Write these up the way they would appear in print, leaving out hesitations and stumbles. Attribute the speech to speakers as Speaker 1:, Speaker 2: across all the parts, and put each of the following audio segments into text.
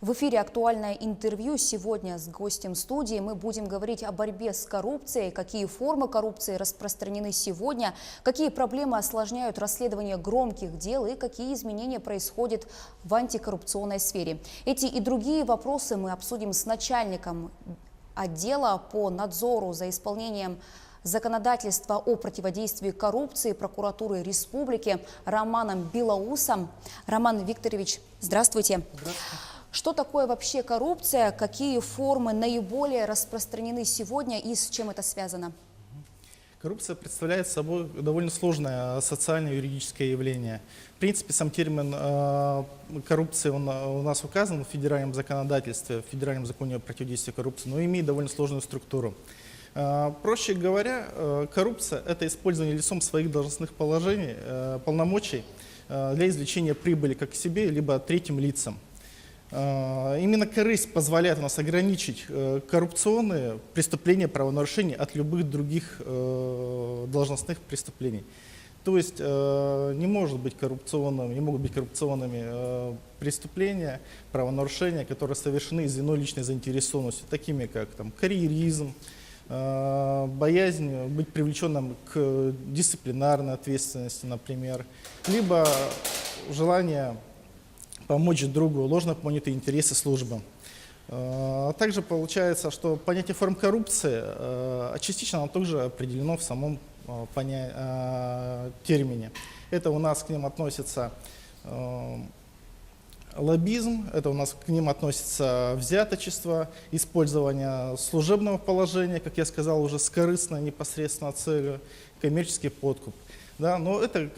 Speaker 1: В эфире «Актуальное интервью». Сегодня с гостем студии мы будем говорить о борьбе с коррупцией, какие формы коррупции распространены сегодня, какие проблемы осложняют расследование громких дел и какие изменения происходят в антикоррупционной сфере. Эти и другие вопросы мы обсудим с начальником отдела по надзору за исполнением законодательства о противодействии коррупции прокуратуры республики Романом Белоусом. Роман Викторович, здравствуйте.
Speaker 2: Здравствуйте.
Speaker 1: Что такое вообще коррупция, какие формы наиболее распространены сегодня и с чем это связано?
Speaker 2: Коррупция представляет собой довольно сложное социально-юридическое явление. В принципе, сам термин коррупции у нас указан в федеральном законодательстве, в федеральном законе о противодействии коррупции, но имеет довольно сложную структуру. Проще говоря, коррупция – это использование лицом своих должностных положений, полномочий для извлечения прибыли как себе, либо третьим лицам. Именно корысть позволяет у нас ограничить коррупционные преступления, правонарушения от любых других должностных преступлений. То есть не могут быть коррупционными преступления, правонарушения, которые совершены из иной личной заинтересованности, такими как карьеризм, боязнь быть привлеченным к дисциплинарной ответственности, например, либо желание помочь другу, ложно понятые интересы службы. Также получается, что понятие форм коррупции частично оно также определено в самом термине. Это у нас к ним относится лоббизм, это у нас к ним относится взяточество, использование служебного положения, как я сказал, уже с корыстной непосредственно целью, коммерческий подкуп. Да, но это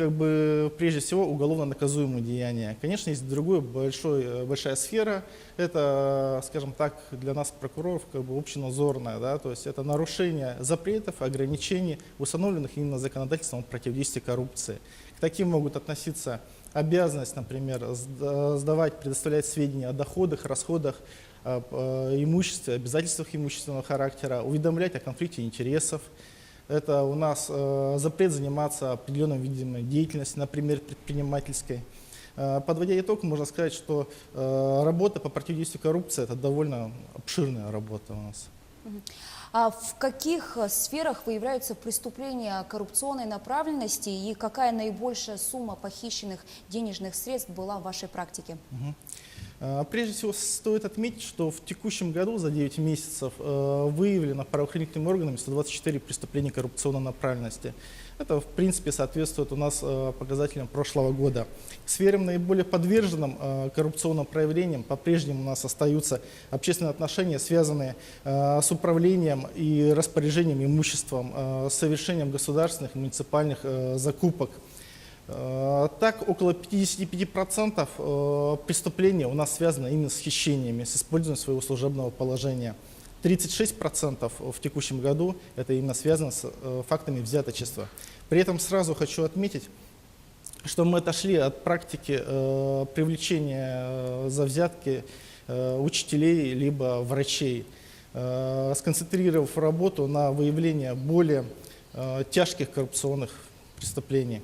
Speaker 2: прежде всего уголовно наказуемые деяния. Конечно, есть другая большая сфера, это, скажем так, для нас, прокуроров, общенадзорная, да, то есть это нарушение запретов, ограничений, установленных именно законодательством о противодействии коррупции. К таким могут относиться обязанность, например, предоставлять сведения о доходах, расходах, об имуществе, обязательствах имущественного характера, уведомлять о конфликте интересов. Это у нас запрет заниматься определенным видом деятельности, например, предпринимательской. Подводя итог, можно сказать, что работа по противодействию коррупции – это довольно обширная работа у нас.
Speaker 1: А в каких сферах выявляются преступления коррупционной направленности и какая наибольшая сумма похищенных денежных средств была в вашей практике?
Speaker 2: Прежде всего, стоит отметить, что в текущем году за 9 месяцев выявлено правоохранительными органами 124 преступления коррупционной направленности. Это, в принципе, соответствует у нас показателям прошлого года. К сферам наиболее подверженным коррупционным проявлениям по-прежнему у нас остаются общественные отношения, связанные с управлением и распоряжением имуществом, с совершением государственных и муниципальных закупок. Так, около 55% преступлений у нас связано именно с хищениями, с использованием своего служебного положения. 36% в текущем году это именно связано с фактами взяточества. При этом сразу хочу отметить, что мы отошли от практики привлечения за взятки учителей либо врачей, сконцентрировав работу на выявлении более тяжких коррупционных преступлений.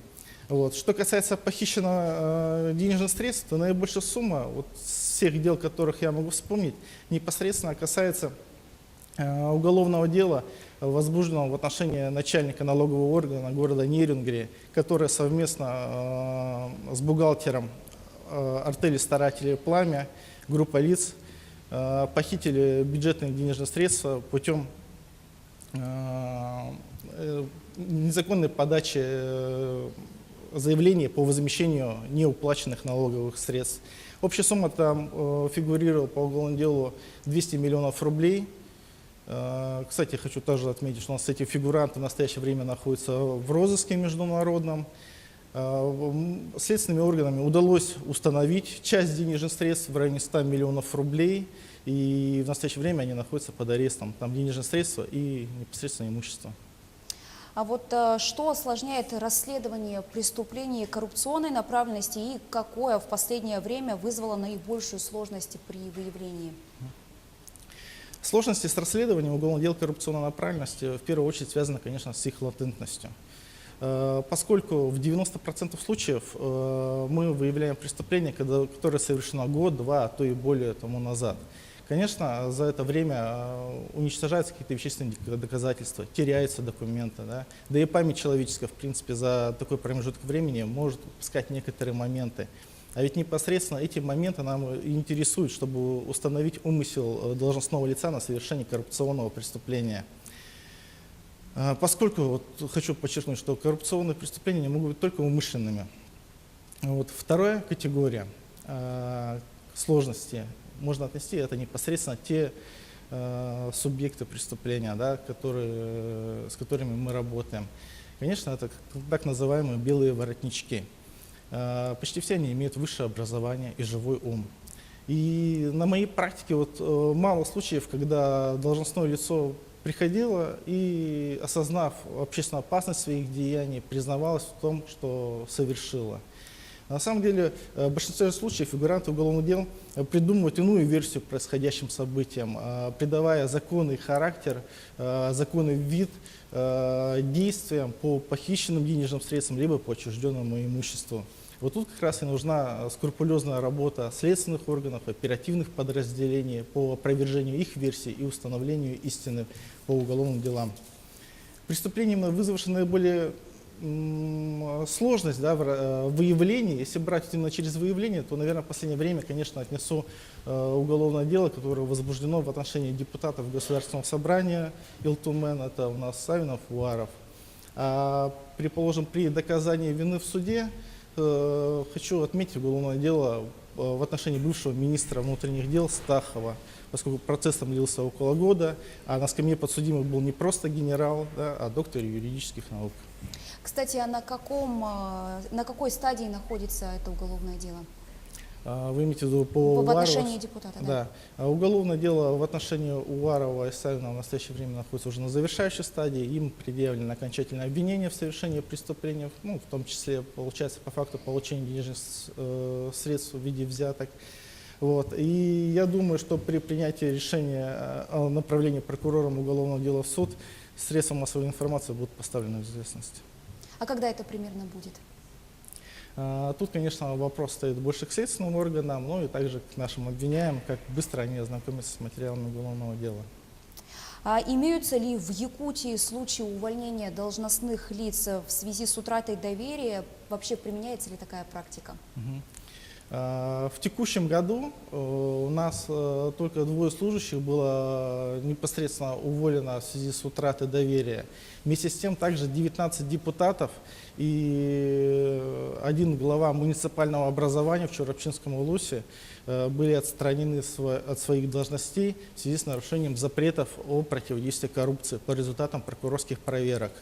Speaker 2: Что касается похищенного денежных средств, то наибольшая сумма с всех дел, которых я могу вспомнить, непосредственно касается уголовного дела, возбужденного в отношении начальника налогового органа города Нерюнгри, который совместно с бухгалтером артели старателей «Пламя», группа лиц, похитили бюджетные денежные средства путем незаконной подачи заявление по возмещению неуплаченных налоговых средств. Общая сумма там фигурировала по уголовному делу 200 миллионов рублей. Кстати, хочу также отметить, что у нас эти фигуранты в настоящее время находятся в розыске международном. Следственными органами удалось установить часть денежных средств в районе 100 миллионов рублей. И в настоящее время они находятся под арестом. Там денежные средства и непосредственно имущество.
Speaker 1: А что осложняет расследование преступлений коррупционной направленности и какое в последнее время вызвало наибольшую сложность при выявлении?
Speaker 2: Сложности с расследованием уголовных дел коррупционной направленности в первую очередь связаны, конечно, с их латентностью. поскольку в 90% случаев мы выявляем преступление, которое совершено год, два, а то и более тому назад. Конечно, за это время уничтожаются какие-то вещественные доказательства, теряются документы, да и память человеческая, в принципе, за такой промежуток времени может упускать некоторые моменты. А ведь непосредственно эти моменты нам и интересуют, чтобы установить умысел должностного лица на совершение коррупционного преступления. Поскольку, вот, хочу подчеркнуть, что коррупционные преступления не могут быть только умышленными. Вот, вторая категория сложности можно отнести, это непосредственно те субъекты преступления, да, с которыми мы работаем. Конечно, это так называемые белые воротнички. Почти все они имеют высшее образование и живой ум. И на моей практике вот, мало случаев, когда должностное лицо приходило и, осознав общественную опасность своих деяний, признавалось в том, что совершило. На самом деле, в большинстве случаев фигуранты уголовных дел придумывают иную версию к происходящим событиям, придавая законный характер, законный вид действиям по похищенным денежным средствам, либо по отчужденному имуществу. Вот тут как раз и нужна скрупулезная работа следственных органов, оперативных подразделений по опровержению их версий и установлению истины по уголовным делам. Преступлением, вызвавшим наиболее сложность, да, в выявлении, если брать именно через выявление, то, наверное, в последнее время, конечно, отнесу уголовное дело, которое возбуждено в отношении депутатов Государственного собрания Илтумен, это у нас Савинов, Уваров. А, предположим, при доказании вины в суде хочу отметить уголовное дело в отношении бывшего министра внутренних дел Стахова, поскольку процесс там длился около года, а на скамье подсудимых был не просто генерал, да, а доктор юридических наук.
Speaker 1: Кстати, а на какой стадии находится это уголовное дело?
Speaker 2: Вы имеете в виду по
Speaker 1: В
Speaker 2: Уварову?
Speaker 1: отношении депутата, да.
Speaker 2: Да. Уголовное дело в отношении Уварова и Савинова в настоящее время находится уже на завершающей стадии. Им предъявлено окончательное обвинение в совершении преступлений, в том числе, получается, по факту получения денежных средств в виде взяток. Вот. И я думаю, что при принятии решения о направлении прокурором уголовного дела в суд средства массовой информации будут поставлены в известность.
Speaker 1: А когда это примерно будет?
Speaker 2: Тут, конечно, вопрос стоит больше к следственным органам, но и также к нашим обвиняемым, как быстро они ознакомятся с материалами уголовного дела.
Speaker 1: А имеются ли в Якутии случаи увольнения должностных лиц в связи с утратой доверия? Вообще применяется ли такая практика?
Speaker 2: В текущем году у нас только 2 служащих было непосредственно уволено в связи с утратой доверия. Вместе с тем также 19 депутатов и 1 глава муниципального образования в Чорапчинском Улусе были отстранены от своих должностей в связи с нарушением запретов о противодействии коррупции по результатам прокурорских проверок.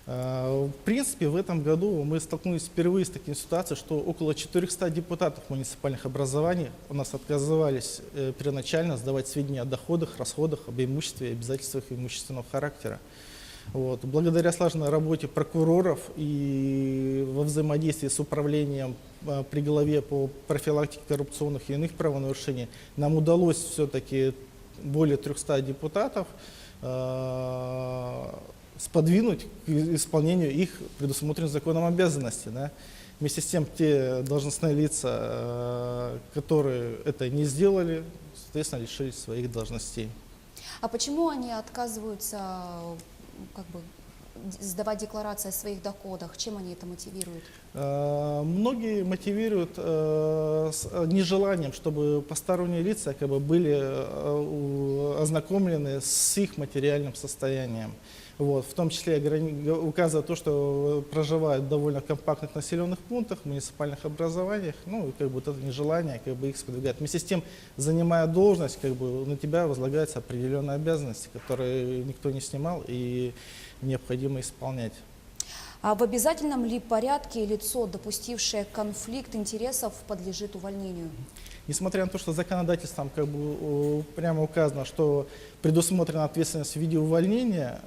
Speaker 2: В принципе, в этом году мы столкнулись впервые с такой ситуацией, что около 400 депутатов муниципальных образований у нас отказывались первоначально сдавать сведения о доходах, расходах, об имуществе и обязательствах имущественного характера. Вот. Благодаря слаженной работе прокуроров и во взаимодействии с управлением при главе по профилактике коррупционных и иных правонарушений нам удалось все-таки более 300 депутатов сподвинуть к исполнению их предусмотренных законом обязанностей. Да. Вместе с тем, те должностные лица, которые это не сделали, соответственно, лишились своих должностей.
Speaker 1: А почему они отказываются сдавать декларации о своих доходах? Чем они это мотивируют?
Speaker 2: Многие мотивируют нежеланием, чтобы посторонние лица были ознакомлены с их материальным состоянием. Вот, в том числе указывая то, что проживают в довольно компактных населенных пунктах, муниципальных образованиях, вот это нежелание их сподвигает. Вместе с тем, занимая должность, на тебя возлагаются определенные обязанности, которые никто не снимал и необходимо исполнять.
Speaker 1: А в обязательном ли порядке лицо, допустившее конфликт интересов, подлежит увольнению?
Speaker 2: Несмотря на то, что законодательством прямо указано, что предусмотрена ответственность в виде увольнения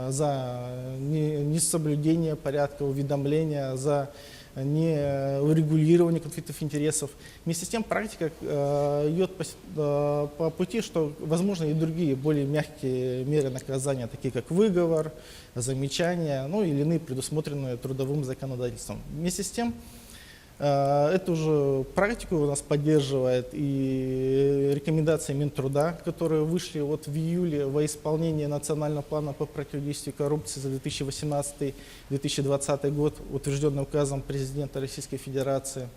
Speaker 2: за несоблюдение порядка уведомления, за не урегулирование конфликтов интересов. Вместе с тем практика идет по пути, что возможно и другие более мягкие меры наказания, такие как выговор, замечания, ну или иные, предусмотренные трудовым законодательством. Вместе с тем, эту уже практику у нас поддерживает и рекомендации Минтруда, которые вышли вот в июле во исполнение национального плана по противодействию коррупции за 2018-2020 год, утвержденный указом президента Российской Федерации.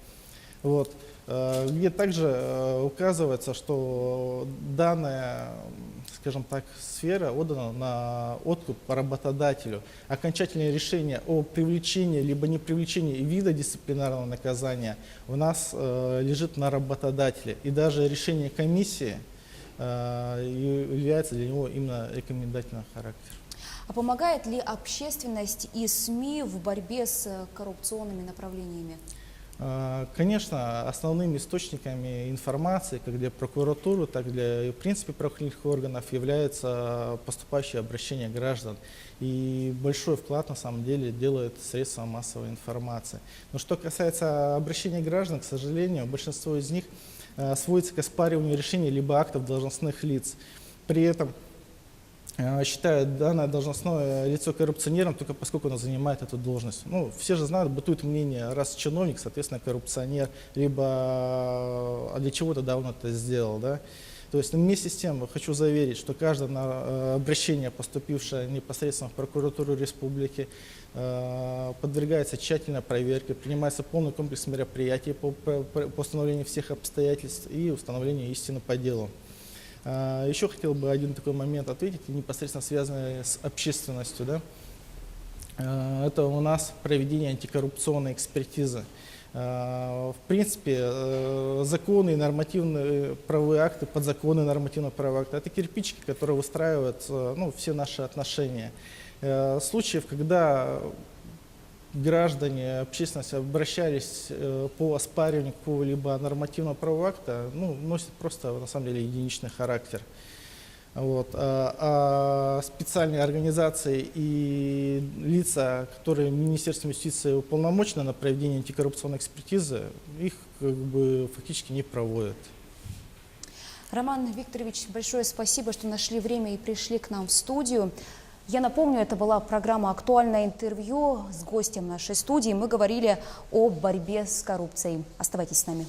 Speaker 2: Вот, где также указывается, что данная, скажем так, сфера отдана на откуп работодателю. Окончательное решение о привлечении либо не привлечении вида дисциплинарного наказания у нас лежит на работодателе. И даже решение комиссии является для него именно рекомендательного характера.
Speaker 1: А помогает ли общественность и СМИ в борьбе с коррупционными направлениями?
Speaker 2: Конечно, основными источниками информации, как для прокуратуры, так и для, в принципе, правоохранительных органов, является поступающее обращение граждан. И большой вклад, на самом деле, делают средства массовой информации. Но что касается обращения граждан, к сожалению, большинство из них сводится к оспариванию решений либо актов должностных лиц. При этом считают данное должностное лицо коррупционером только поскольку оно занимает эту должность. Ну, все же знают, бытует мнение, раз чиновник, соответственно, коррупционер, либо а для чего тогда он это сделал, да? То есть вместе с тем хочу заверить, что каждое обращение, поступившее непосредственно в прокуратуру республики, подвергается тщательной проверке, принимается полный комплекс мероприятий по установлению всех обстоятельств и установлению истины по делу. Еще хотел бы один такой момент ответить, непосредственно связанный с общественностью. Да? Это у нас проведение антикоррупционной экспертизы. В принципе, законы, нормативные правовые акты, подзаконные нормативные правовые акты – это кирпичики, которые выстраивают все наши отношения. Случаев, когда граждане, общественность обращались по оспариванию какого-либо нормативного правового акта, носит просто, на самом деле, единичный характер. Вот. А специальные организации и лица, которые Министерством юстиции уполномочены на проведение антикоррупционной экспертизы, их фактически не проводят.
Speaker 1: Роман Викторович, большое спасибо, что нашли время и пришли к нам в студию. Я напомню, это была программа «Актуальное интервью» с гостем нашей студии. Мы говорили о борьбе с коррупцией. Оставайтесь с нами.